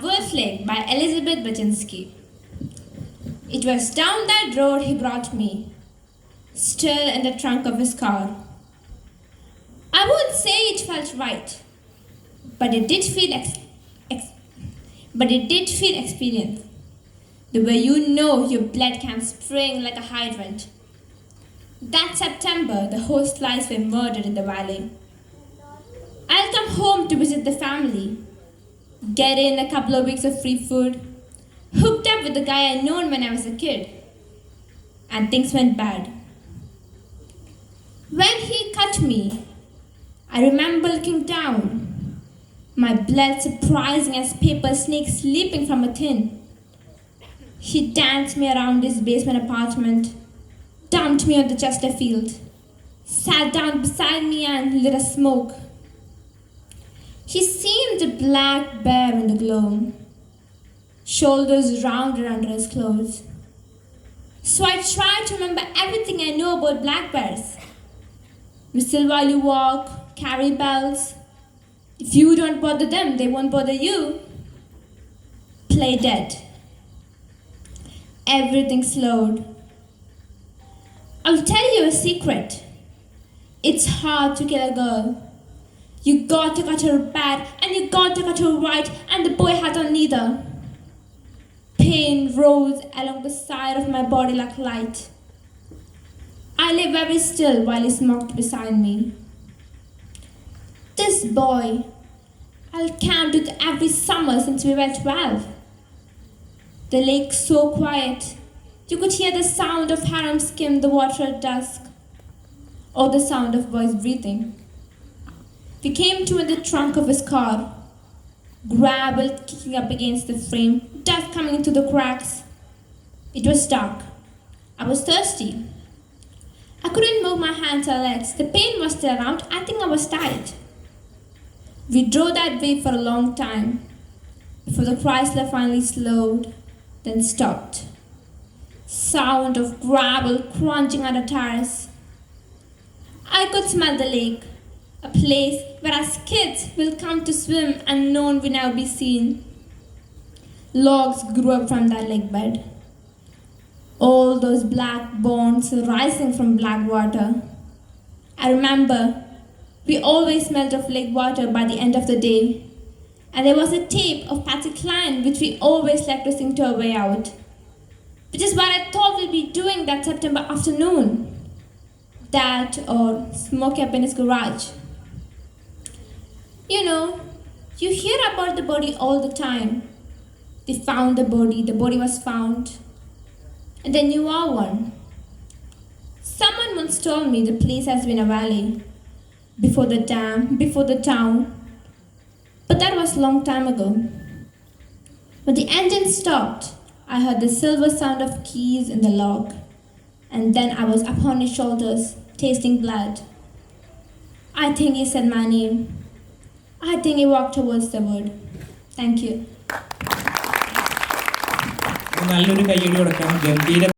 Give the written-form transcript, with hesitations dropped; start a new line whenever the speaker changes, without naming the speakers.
Wolf Lake by Elizabeth Baczynski. It was down that road he brought me, still in the trunk of his car. I won't say it felt right, but it did feel experience. The way you know your blood can spring like a hydrant. That September, the host flies were murdered in the valley. I'll come home to visit the family, get in a couple of weeks of free food, hooked up with the guy I known when I was a kid, and things went bad. When he cut me, I remember looking down, my blood surprising as paper snakes leaping from a tin. He danced me around his basement apartment, dumped me on the Chesterfield, sat down beside me and lit a smoke. He seemed a black bear in the glow, shoulders rounded under his clothes. So I tried to remember everything I know about black bears. Whistle while you walk, carry bells. If you don't bother them, they won't bother you. Play dead. Everything slowed. I'll tell you a secret. It's hard to kill a girl. You got to cut her bad, and you got to cut her right, and the boy had done neither. Pain rose along the side of my body like light. I lay very still while he smoked beside me. This boy, I'll count with every summer since we were 12. The lake so quiet, you could hear the sound of haram skim the water at dusk, or the sound of boys breathing. We came to in the trunk of his car, gravel kicking up against the frame, dust coming into the cracks. It was dark. I was thirsty. I couldn't move my hands or legs. The pain was still around. I think I was tired. We drove that way for a long time before the Chrysler finally slowed, then stopped. Sound of gravel crunching on the tires. I could smell the lake, a place where as kids will come to swim and none will now be seen. Logs grew up from that lake bed. All those black bones rising from black water. I remember we always smelled of lake water by the end of the day. And there was a tape of Patsy Cline which we always liked to sing to our way out. Which is what I thought we'd be doing that September afternoon. That or smoke up in his garage. You know, you hear about the body all the time. They found the body was found. And then you are one. Someone once told me the place has been a valley. Before the dam, before the town. But that was a long time ago. When the engine stopped, I heard the silver sound of keys in the lock. And then I was upon his shoulders, tasting blood. I think he said my name. I think he walked towards the wood. Thank you.
നല്ലൊരു കയ്യടി കൊടുക്കാം. ഗംഭീര